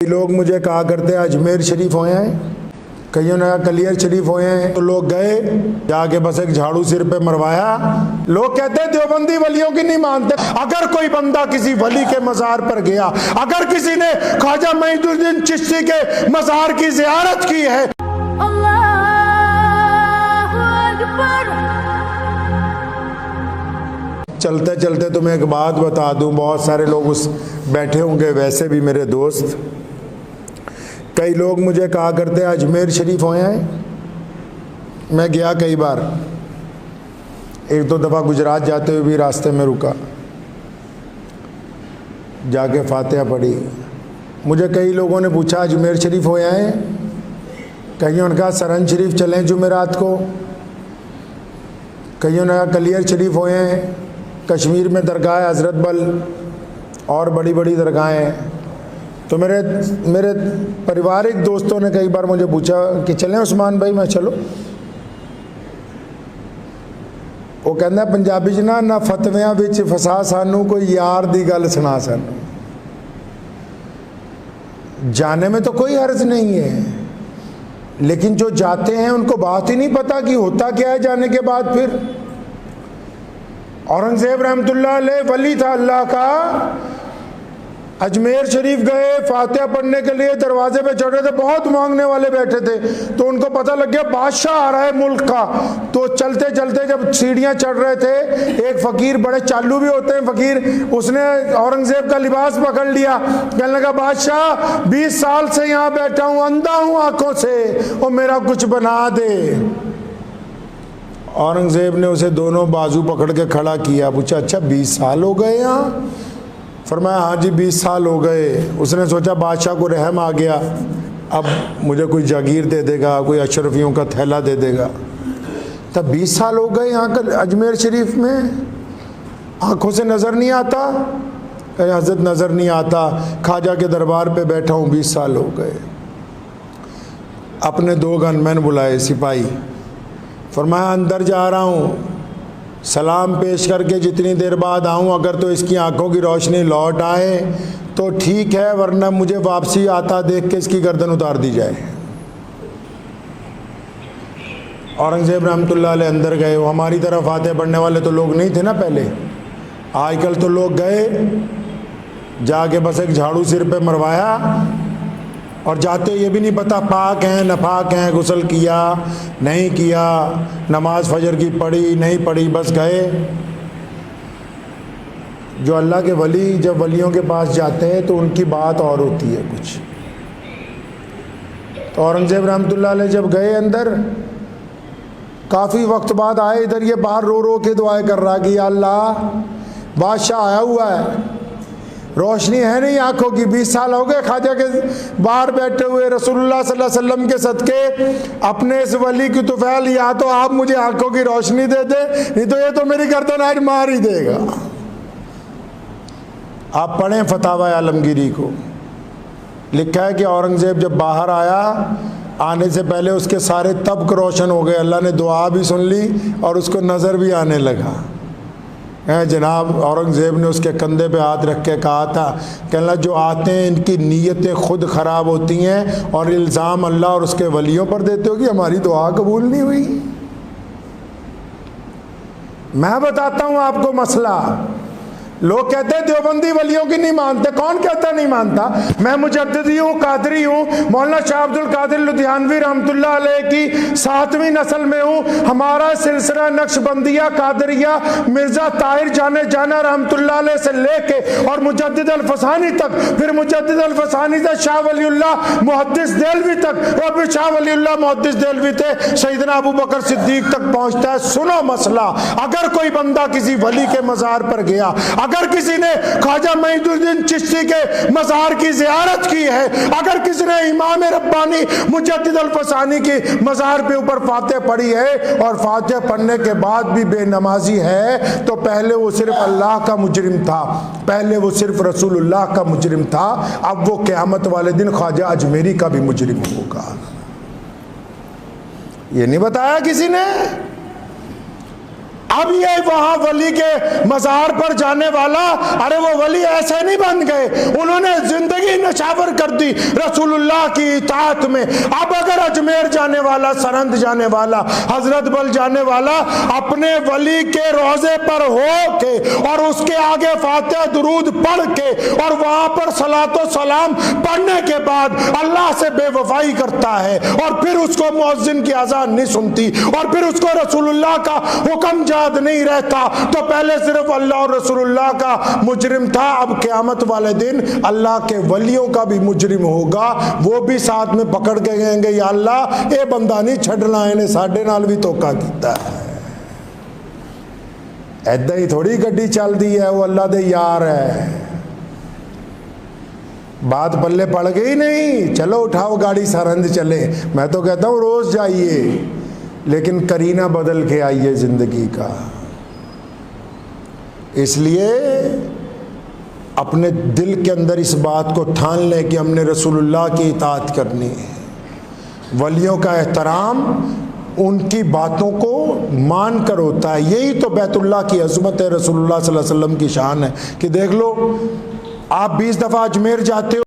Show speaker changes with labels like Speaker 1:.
Speaker 1: लोग मुझे कहा करते हैं अजमेर शरीफ होए हैं, कईयों ने कहा कलियर शरीफ होए हैं। तो लोग गए, जाके बस एक झाड़ू सिर पे मरवाया। लोग कहते हैं देवबंदी वलियों की नहीं मानते। अगर कोई बंदा किसी वली के मज़ार पर गया, अगर किसी ने ख्वाजा मोइनुद्दीन चिश्ती के मज़ार की ज़ियारत की है, चलते चलते तुम्हें एक बात बता दूं, बहुत सारे लोग उस बैठे होंगे, वैसे भी मेरे दोस्त, कई लोग मुझे कहा करते हैं अजमेर शरीफ होए हैं। मैं गया कई बार, एक दो दफ़ा गुजरात जाते हुए भी रास्ते में रुका, जाके फातिहा पढ़ी। मुझे कई लोगों ने पूछा अजमेर शरीफ होए हैं, कईयों ने कहा सरन शरीफ चलें जुमेरात को, कईयों ने कहा कलियर शरीफ होए हैं। कश्मीर में दरगाह है हज़रत बल और बड़ी बड़ी दरगाहें हैं। तो मेरे पारिवारिक दोस्तों ने कई बार मुझे पूछा कि चलें उस्मान भाई, मैं चलो। वो कहना पंजाबी च ना फतवियां विच फसा सानू कोई यार दी गल सुना सानू। जाने में तो कोई हर्ज नहीं है, लेकिन जो जाते हैं उनको बात ही नहीं पता कि होता क्या है जाने के बाद। फिर औरंगजेब रहमतुल्लाह अलैह वली था अल्लाह का, अजमेर शरीफ गए, फातिहा पढ़ने के लिए दरवाजे पे चढ़ रहे थे, बहुत मांगने वाले बैठे थे। तो उनको पता लग गया बादशाह आ रहा है मुल्क का। तो चलते चलते जब सीढ़ियां चढ़ रहे थे, एक फकीर, बड़े चालू भी होते हैं फकीर, उसने औरंगजेब का लिबास पकड़ लिया। कहने लगा बादशाह 20 साल से यहाँ बैठा हूँ, अंधा हूँ आंखों से, और मेरा कुछ बना दे। औरंगजेब ने उसे दोनों बाजू पकड़ के खड़ा किया, पूछा अच्छा 20 साल हो गए यहाँ? फरमाया हाँ जी 20 साल हो गए। उसने सोचा बादशाह को रहम आ गया, अब मुझे कोई जागीर दे देगा, कोई अशरफियों का थैला दे देगा। तब 20 साल हो गए यहाँ का अजमेर शरीफ में, आंखों से नज़र नहीं आता? कहीं हजरत नज़र नहीं आता, ख्वाजा के दरबार पे बैठा हूँ 20 साल हो गए। अपने 2 गनमैन बुलाए सिपाही, फरमाया अंदर जा रहा हूँ, सलाम पेश करके जितनी देर बाद आऊँ, अगर तो इसकी आंखों की रोशनी लौट आए तो ठीक है, वरना मुझे वापसी आता देख के इसकी गर्दन उतार दी जाए। औरंगजेब रहमतुल्लाह अलैह अंदर गए। वो हमारी तरफ फातिहा पढ़ने वाले तो लोग नहीं थे ना पहले, आजकल तो लोग गए, जाके बस एक झाड़ू सिर पे मरवाया, और जाते ये भी नहीं पता पाक हैं नापाक हैं, गुस्ल किया नहीं किया, नमाज फजर की पढ़ी नहीं पढ़ी, बस गए। जो अल्लाह के वली जब वलियों के पास जाते हैं तो उनकी बात और होती है कुछ। तो औरंगजेब रहमतुल्लाह अलैह जब गए अंदर, काफ़ी वक्त बाद आए इधर, ये बाहर रो रो के दुआएं कर रहा कि या अल्लाह बादशाह आया हुआ है, रोशनी है नहीं आंखों की, 20 साल हो गए ख्वाजा के बाहर बैठे हुए, रसूलुल्लाह सल्लल्लाहु अलैहि वसल्लम के सदके अपने इस वली की तुफैल, या तो आप मुझे आंखों की रोशनी दे दे, नहीं तो ये तो मेरी गर्दन आज मार ही देगा। आप पढ़ें फतावा आलमगीरी को, लिखा है कि औरंगजेब जब बाहर आया, आने से पहले उसके सारे तबक रोशन हो गए, अल्लाह ने दुआ भी सुन ली और उसको नज़र भी आने लगा। जनाब औरंगज़ेब ने उसके कंधे पे हाथ रख के कहा था, कहना जो आते हैं इनकी नीयतें खुद ख़राब होती हैं, और इल्ज़ाम अल्लाह और उसके वलियों पर देते हो कि हमारी दुआ कबूल नहीं हुई। मैं बताता हूँ आपको मसला। लोग कहते हैं देवबंदी वलियों की नहीं मानते। कौन कहता नहीं मानता? मैं मुजद्दिदी हूँ, कादरी हूँ, मौलाना शाह अब्दुल कादिर लुधियानवी रहमतुल्लाह अलैह की 7वीं नस्ल में हूँ। हमारा सिलसिला नक्शबंदिया कादरिया मिर्ज़ा ताहिर जाना रहमतुल्लाह अलैह से लेके और मुजद्दिद अल-फसानी तक, फिर मुजद्दिद अल-फसानी से शाह वलीउल्लाह मुहद्दिस देलवी तक, और फिर शाह वलीउल्लाह मुहद्दिस देलवी थे सैयदना अबू बकर सिद्दीक तक पहुँचता है। सुनो मसला, अगर कोई बंदा किसी वली के मज़ार पर गया, अगर किसी ने ख्वाजा मोइनुद्दीन चिश्ती के मज़ार की ज़ियारत की है, अगर किसी ने इमाम रब्बानी मुजद्दिद अल-फसानी की मज़ार पे ऊपर फातिहा पढ़ी है, और फातिहा पढ़ने के बाद भी बेनमाजी है, तो पहले वो सिर्फ अल्लाह का मुजरिम था, पहले वो सिर्फ रसूलुल्लाह का मुजरिम था, अब वो क़यामत वाले दिन ख्वाजा अजमेरी का भी मुजरिम होगा। ये नहीं बताया किसी ने। अब ये वहां वली के मजार पर जाने वाला, अरे वो वली ऐसे नहीं बन गए, उन्होंने जिंदगी नशावर कर दी रसूलुल्लाह की इताअत में। अब अगर अजमेर जाने वाला, सरंद जाने वाला, हजरत बल जाने वाला अपने वली के रोजे पर हो के और उसके आगे फातिहा दुरूद पढ़ के और वहां पर सलातो सलाम पढ़ने के बाद अल्लाह से बेवफाई करता है और फिर उसको मुअज्जिन की अज़ान नहीं सुनती और फिर उसको रसूलुल्लाह का हुक्म याद नहीं रहता, तो पहले सिर्फ अल्लाह और रसूलुल्लाह का मुजरिम था, अब क़यामत वाले दिन अल्लाह के वलियों का भी मुजरिम होगा। वो भी साथ में पकड़ के कहेंगे या अल्लाह ये बंदा नहीं छड़ना, इन्हें साडे नाल भी धोखा कीता है। ऐदा ही थोड़ी गड्डी चलती है, वो अल्लाह दे यार है। बात पल्ले पड़ गई नहीं, चलो उठाओ गाड़ी सरहंद चले। मैं तो कहता हूँ रोज जाइए, लेकिन करीना बदल के आइए जिंदगी का। इसलिए अपने दिल के अंदर इस बात को ठान लें कि हमने रसूलुल्लाह की इताअत करनी है, वलियों का एहतराम उनकी बातों को मान कर होता है। यही तो बैतुल्लाह की अज़मत है, रसूलुल्लाह सल्लल्लाहु अलैहि वसल्लम की शान है कि देख लो, आप 20 दफ़ा अजमेर जाते हो